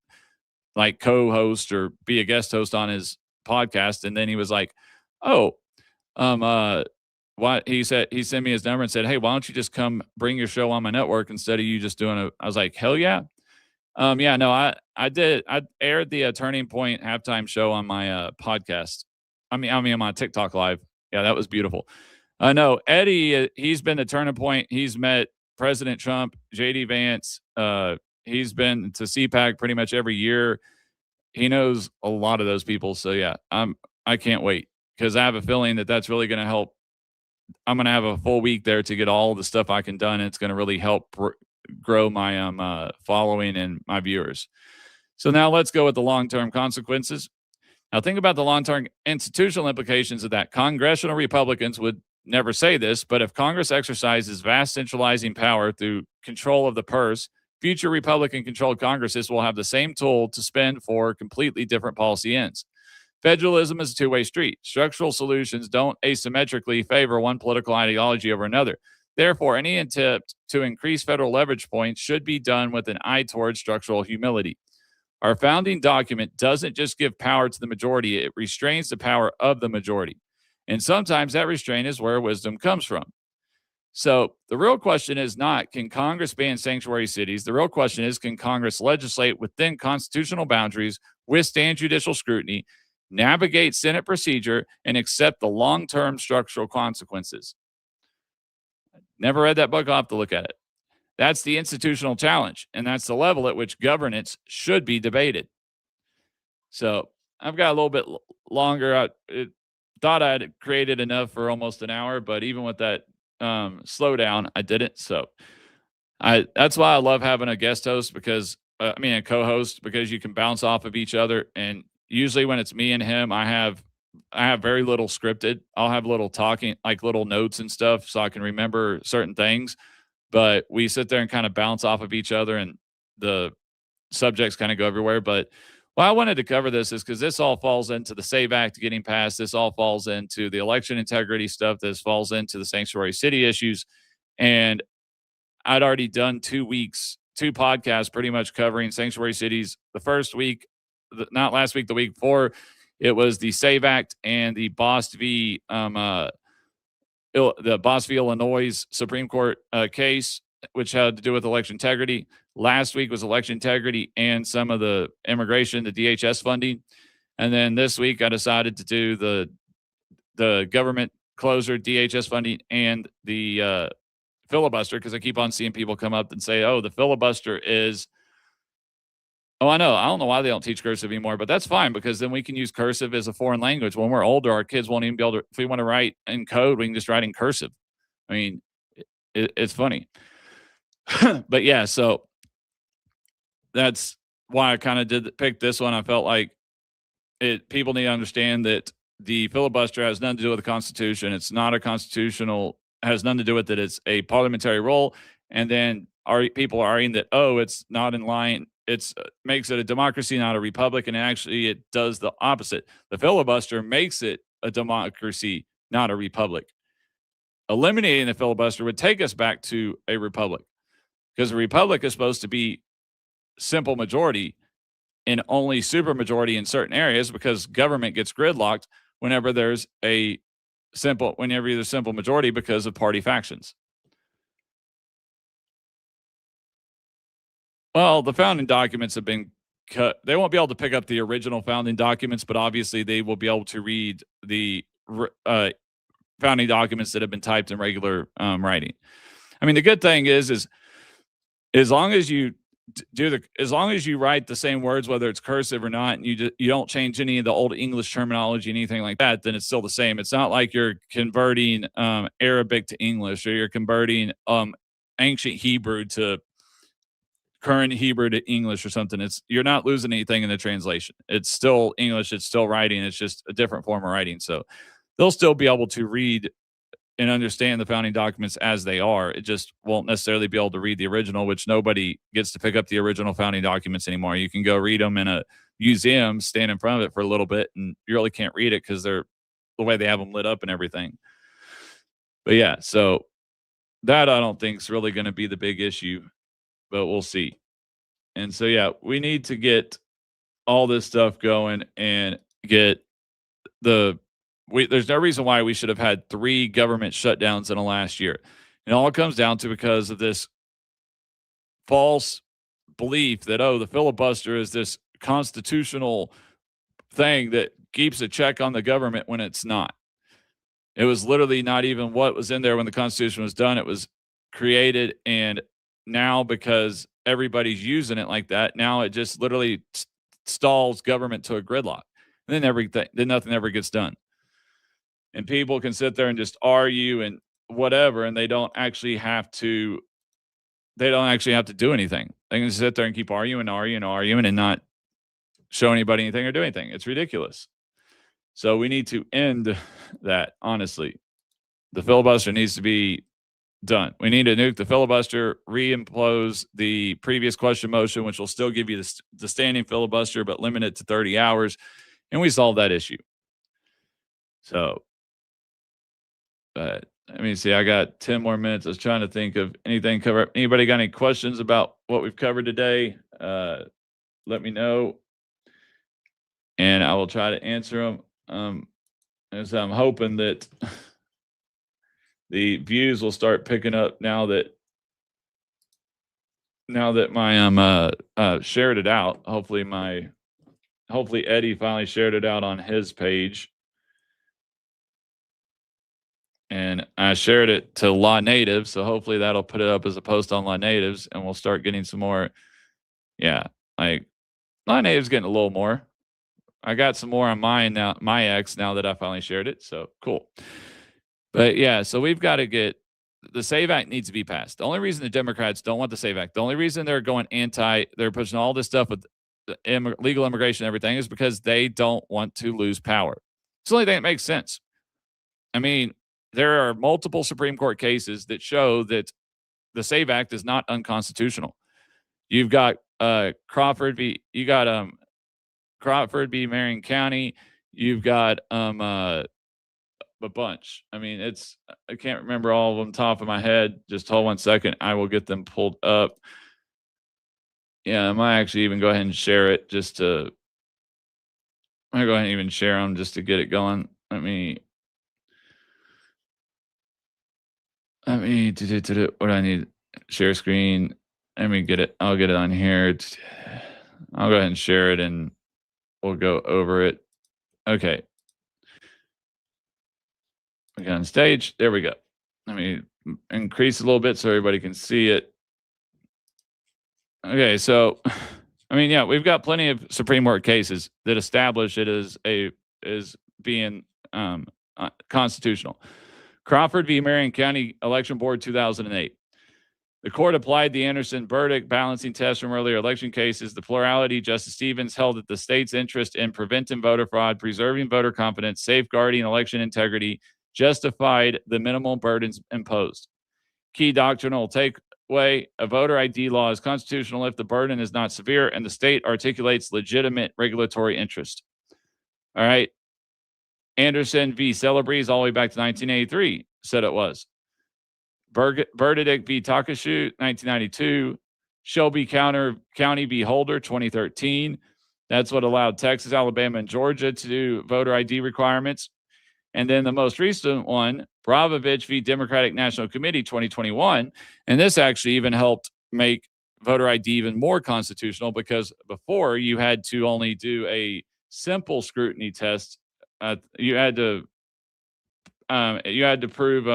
like co-host or be a guest host on his podcast. And then he was like, why? He sent me his number and said, hey, why don't you just come bring your show on my network instead of you just doing I was like, hell yeah. Yeah, no, I aired the Turning Point halftime show on my podcast. I mean, on my TikTok live. Yeah, that was beautiful. No, Eddie, he's been the Turning Point. He's met President Trump, JD Vance. He's been to CPAC pretty much every year. He knows a lot of those people. So yeah, I can't wait because I have a feeling that that's really going to help. I'm going to have a full week there to get all the stuff I can done. And it's going to really help grow my following and my viewers. So now let's go with the long-term consequences. Now think about the long-term institutional implications of that. Congressional Republicans would never say this, but if Congress exercises vast centralizing power through control of the purse, future Republican-controlled Congresses will have the same tool to spend for completely different policy ends. Federalism is a two-way street. Structural solutions don't asymmetrically favor one political ideology over another. Therefore, any attempt to increase federal leverage points should be done with an eye towards structural humility. Our founding document doesn't just give power to the majority, it restrains the power of the majority. And sometimes that restraint is where wisdom comes from. So the real question is not, can Congress ban sanctuary cities? The real question is, can Congress legislate within constitutional boundaries, withstand judicial scrutiny, navigate Senate procedure, and accept the long-term structural consequences? Never read that book. I'll have to look at it. That's the institutional challenge, and that's the level at which governance should be debated. So I've got a little bit longer. I thought I had created enough for almost an hour, but even with that slowdown, I didn't. So that's why I love having a guest host because, a co-host, because you can bounce off of each other. And usually when it's me and him, I have very little scripted. I'll have little talking, like little notes and stuff so I can remember certain things. But we sit there and kind of bounce off of each other and the subjects kind of go everywhere. But why I wanted to cover this is because this all falls into the SAVE Act getting passed. This all falls into the election integrity stuff. This falls into the sanctuary city issues. And I'd already done 2 podcasts pretty much covering sanctuary cities. The first week, not last week, the week before, it was the SAVE Act and the Boss v. Illinois Supreme Court case, which had to do with election integrity. Last week was election integrity and some of the immigration, the DHS funding. And then this week I decided to do the government closer, DHS funding, and the filibuster, because I keep on seeing people come up and say, oh, the filibuster is... Oh, I know. I don't know why they don't teach cursive anymore, but that's fine because then we can use cursive as a foreign language. When we're older, our kids won't even be able to, if we want to write in code, we can just write in cursive. I mean, it's funny. But yeah, so that's why I kind of pick this one. I felt like people need to understand that the filibuster has nothing to do with the Constitution. It's not a constitutional, has nothing to do with it. It's a parliamentary role. And then people are arguing that, oh, it's not in line. It's makes it a democracy, not a republic. And actually it does the opposite. The filibuster makes it a democracy, not a republic. Eliminating the filibuster would take us back to a republic, because a republic is supposed to be simple majority and only supermajority in certain areas, because government gets gridlocked whenever there's simple majority because of party factions. Well, the founding documents have been cut. They won't be able to pick up the original founding documents, but obviously they will be able to read the founding documents that have been typed in regular writing. I mean, the good thing is as long as you as long as you write the same words, whether it's cursive or not, and you don't change any of the old English terminology, anything like that, then it's still the same. It's not like you're converting Arabic to English, or you're converting ancient Hebrew to current Hebrew to English or something. You're not losing anything in the translation. It's still English. It's still writing. It's just a different form of writing. So they'll still be able to read and understand the founding documents as they are. It just won't necessarily be able to read the original, which nobody gets to pick up the original founding documents anymore. You can go read them in a museum, stand in front of it for a little bit, and you really can't read it because they're the way they have them lit up and everything. But yeah, so that I don't think is really going to be the big issue, but we'll see. And so, yeah, we need to get all this stuff going and get there's no reason why we should have had 3 government shutdowns in the last year. It all comes down to because of this false belief that, oh, the filibuster is this constitutional thing that keeps a check on the government, when it's not. It was literally not even what was in there when the Constitution was done. It was created, and now because everybody's using it like that, now it just literally stalls government to a gridlock. And then nothing ever gets done. And people can sit there and just argue and whatever, and they don't actually have to do anything. They can sit there and keep arguing and not show anybody anything or do anything. It's ridiculous. So we need to end that, honestly. The filibuster needs to be done. We need to nuke the filibuster, reimpose the previous question motion, which will still give you the standing filibuster, but limit it to 30 hours. And we solve that issue. So, but let me see. I got 10 more minutes. I was trying to think of anything covered. Anybody got any questions about what we've covered today? Let me know, and I will try to answer them. As I'm hoping that the views will start picking up now that my shared it out. Hopefully Eddie finally shared it out on his page. And I shared it to Law Natives, so hopefully that'll put it up as a post on Law Natives, and we'll start getting some more. Yeah, like Law Natives getting a little more. I got some more on mine now, my X, now that I finally shared it. So cool. But yeah, so we've got to get the SAVE Act needs to be passed. The only reason the Democrats don't want the SAVE Act, the only reason they're going they're pushing all this stuff with legal immigration and everything, is because they don't want to lose power. It's the only thing that makes sense. I mean, there are multiple Supreme Court cases that show that the SAVE Act is not unconstitutional. You've got Crawford v. Marion County. You've got a bunch. I mean, I can't remember all of them top of my head. Just hold 1 second. I will get them pulled up. Yeah, I might actually even go ahead and share it I might go ahead and even share them just to get it going. Let me do what I need. Share screen. Let me get it. I'll get it on here. I'll go ahead and share it, and we'll go over it. Okay. We got on stage. There we go. Let me increase a little bit so everybody can see it. Okay, so I mean, yeah, we've got plenty of Supreme Court cases that establish it as being constitutional. Crawford v. Marion County Election Board, 2008. The court applied the Anderson verdict balancing test from earlier election cases. The plurality, Justice Stevens, held that the state's interest in preventing voter fraud, preserving voter confidence, safeguarding election integrity justified the minimal burdens imposed. Key doctrinal way, a voter ID law is constitutional if the burden is not severe and the state articulates legitimate regulatory interest. All right. Anderson v. Celebrezze, all the way back to 1983, said it was. Burdedick v. Takashu, 1992. Shelby County v. Holder, 2013. That's what allowed Texas, Alabama, and Georgia to do voter ID requirements. And then the most recent one, Bravovich v. Democratic National Committee, 2021. And this actually even helped make voter ID even more constitutional, because before you had to only do a simple scrutiny test. You had to prove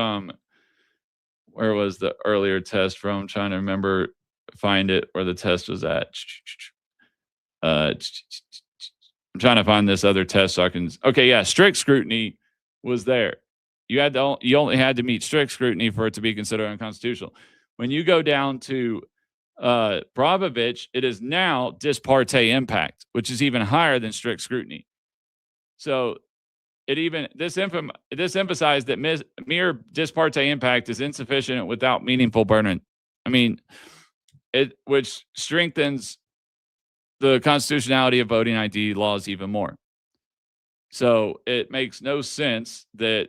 where was the earlier test from? I'm trying to remember, find it where the test was at. I'm trying to find this other test so I can. Okay, yeah, strict scrutiny was there. You only had to meet strict scrutiny for it to be considered unconstitutional. When you go down to Bravovich, it is now disparte impact, which is even higher than strict scrutiny. So this emphasized that mere disparte impact is insufficient without meaningful burden. I mean, which strengthens the constitutionality of voting ID laws even more. So it makes no sense that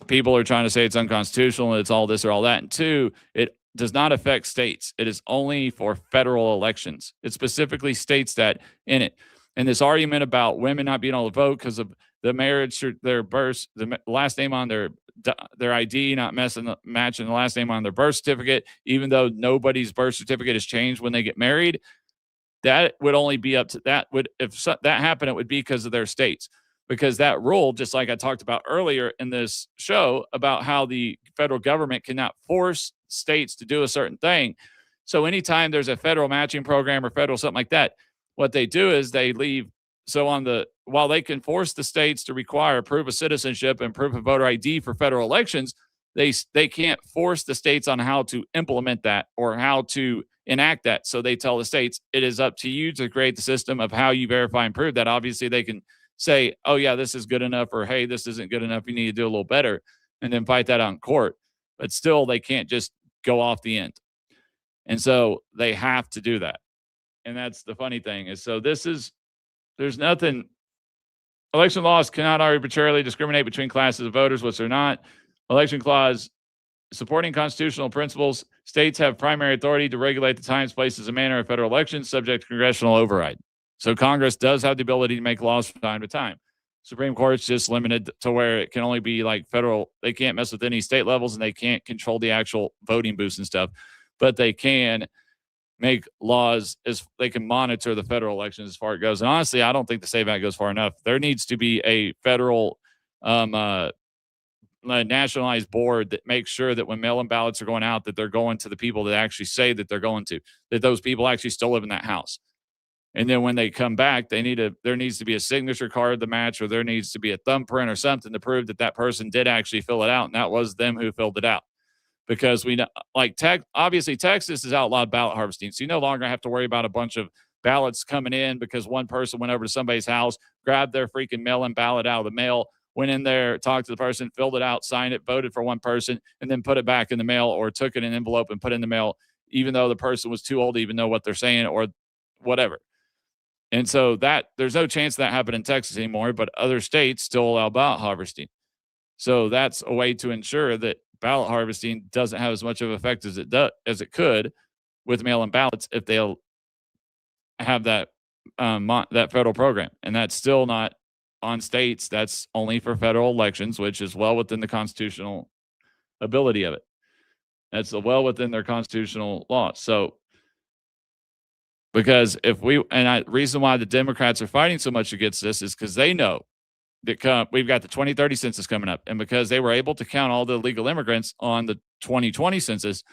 people are trying to say it's unconstitutional and it's all this or all that. And two, it does not affect states. It is only for federal elections. It specifically states that in it. And this argument about women not being able to vote because of the marriage, their birth, the last name on their ID not matching the last name on their birth certificate, even though nobody's birth certificate has changed when they get married, that would only be up to that. If that happened, it would be because of their states. Because that rule, just like I talked about earlier in this show about how the federal government cannot force states to do a certain thing. So anytime there's a federal matching program or federal something like that, what they do is they leave. So while they can force the states to require proof of citizenship and proof of voter ID for federal elections, they can't force the states on how to implement that or how to enact that. So they tell the states, it is up to you to create the system of how you verify and prove that. Obviously, they can say, oh, yeah, this is good enough, or hey, this isn't good enough. You need to do a little better, and then fight that out in court. But still, they can't just go off the end. And so they have to do that. And that's the funny thing is, so there's nothing. Election laws cannot arbitrarily discriminate between classes of voters, which are not. Election clause supporting constitutional principles. States have primary authority to regulate the times, places, and manner of federal elections, subject to congressional override. So Congress does have the ability to make laws from time to time. Supreme Court's just limited to where it can only be like federal. They can't mess with any state levels, and they can't control the actual voting booths and stuff. But they can make laws as they can monitor the federal elections as far as it goes. And honestly, I don't think the SAVE Act goes far enough. There needs to be a federal nationalized board that makes sure that when mail-in ballots are going out, that they're going to the people that actually say that they're going to, that those people actually still live in that house. And then when they come back, there needs to be a signature card to match, or there needs to be a thumbprint or something to prove that that person did actually fill it out, and that was them who filled it out. Because we know, like, obviously Texas has outlawed ballot harvesting, so you no longer have to worry about a bunch of ballots coming in because one person went over to somebody's house, grabbed their freaking mail-in ballot out of the mail, went in there, talked to the person, filled it out, signed it, voted for one person, and then put it back in the mail, or took it in an envelope and put it in the mail, even though the person was too old to even know what they're saying or whatever. And so that there's no chance that happened in Texas anymore, but other states still allow ballot harvesting. So that's a way to ensure that ballot harvesting doesn't have as much of an effect as it could with mail-in ballots if they'll have that federal program. And that's still not on states. That's only for federal elections, which is well within the constitutional ability of it. That's well within their constitutional laws. So, because reason why the Democrats are fighting so much against this is because they know that we've got the 2030 census coming up. And because they were able to count all the illegal immigrants on the 2020 census,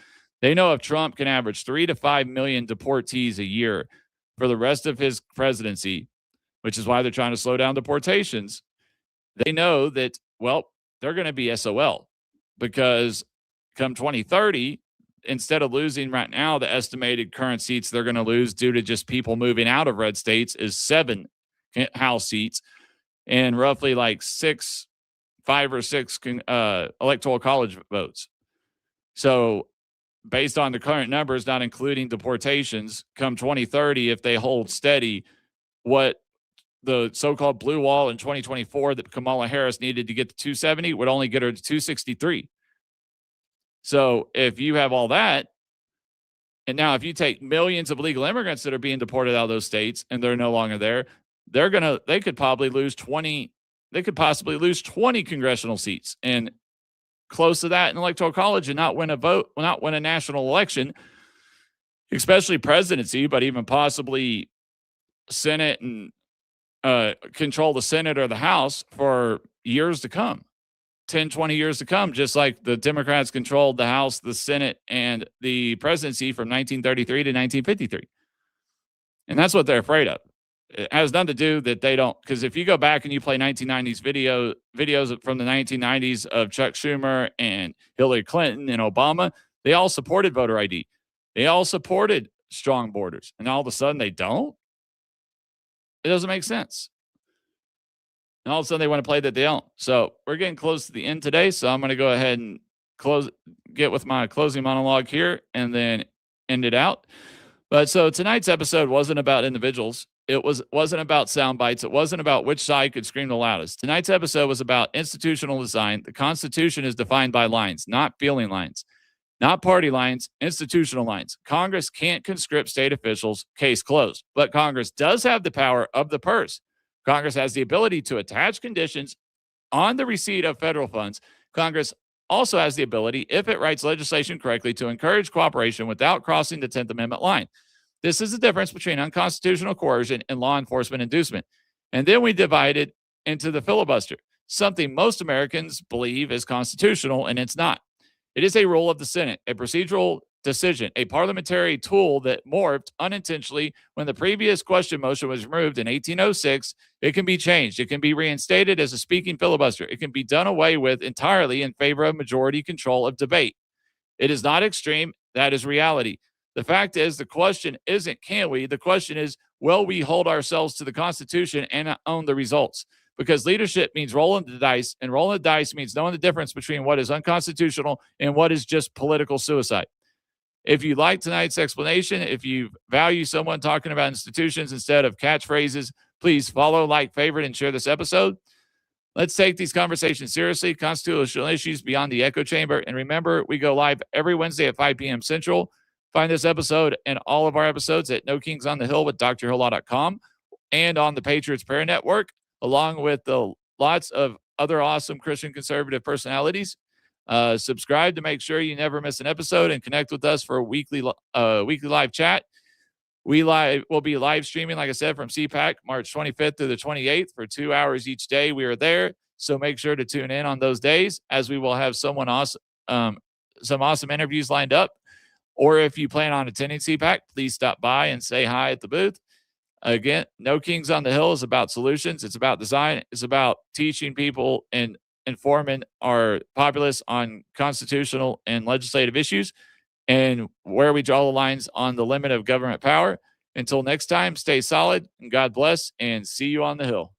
they know if Trump can average 3 to 5 million deportees a year for the rest of his presidency, which is why they're trying to slow down deportations, they know that, well, they're going to be SOL, because come 2030, instead of losing right now, the estimated current seats they're going to lose due to just people moving out of red states is 7 House seats and roughly like 5 or 6 electoral college votes. So based on the current numbers, not including deportations, come 2030, if they hold steady, what the so-called blue wall in 2024 that Kamala Harris needed to get to 270 would only get her to 263. So if you have all that, and now if you take millions of illegal immigrants that are being deported out of those states and they're no longer there, they could possibly lose 20 congressional seats and close to that in electoral college and not win a national election, especially presidency, but even possibly Senate and control the Senate or the House for years to come, 10, 20 years to come, just like the Democrats controlled the House, the Senate, and the presidency from 1933 to 1953. And that's what they're afraid of. It has nothing to do that they don't, because if you go back and you play 1990s videos from the 1990s of Chuck Schumer and Hillary Clinton and Obama, they all supported voter ID. They all supported strong borders. And all of a sudden they don't? It doesn't make sense. And all of a sudden they want to play that they don't. So we're getting close to the end today. So I'm going to go ahead and get with my closing monologue here and then end it out. But so tonight's episode wasn't about individuals. It wasn't about sound bites. It wasn't about which side could scream the loudest. Tonight's episode was about institutional design. The Constitution is defined by lines, not feeling lines, not party lines, institutional lines. Congress can't conscript state officials, case closed. But Congress does have the power of the purse. Congress has the ability to attach conditions on the receipt of federal funds. Congress also has the ability, if it writes legislation correctly, to encourage cooperation without crossing the 10th Amendment line. This is the difference between unconstitutional coercion and law enforcement inducement. And then we divided into the filibuster, something most Americans believe is constitutional, and it's not. It is a rule of the Senate, a procedural decision, a parliamentary tool that morphed unintentionally when the previous question motion was removed in 1806. It can be changed. It can be reinstated as a speaking filibuster. It can be done away with entirely in favor of majority control of debate. It is not extreme. That is reality. The fact is, the question isn't can we? The question is, will we hold ourselves to the Constitution and own the results? Because leadership means rolling the dice, and rolling the dice means knowing the difference between what is unconstitutional and what is just political suicide. If you like tonight's explanation, if you value someone talking about institutions instead of catchphrases, please follow, like, favorite, and share this episode. Let's take these conversations seriously. Constitutional issues beyond the echo chamber. And remember, we go live every Wednesday at 5 p.m. Central. Find this episode and all of our episodes at No Kings on the Hill with drhillelaw.com and on the Patriots Prayer Network, along with the lots of other awesome Christian conservative personalities. Subscribe to make sure you never miss an episode and connect with us for a weekly live chat. We'll be live streaming, like I said, from CPAC March 25th through the 28th for 2 hours each day. We are there, so make sure to tune in on those days, as we will have some awesome interviews lined up. Or if you plan on attending CPAC, please stop by and say hi at the booth. Again, No Kings on the Hill is about solutions. It's about design. It's about teaching people and informing our populace on constitutional and legislative issues and where we draw the lines on the limit of government power. Until next time, stay solid and God bless, and see you on the Hill.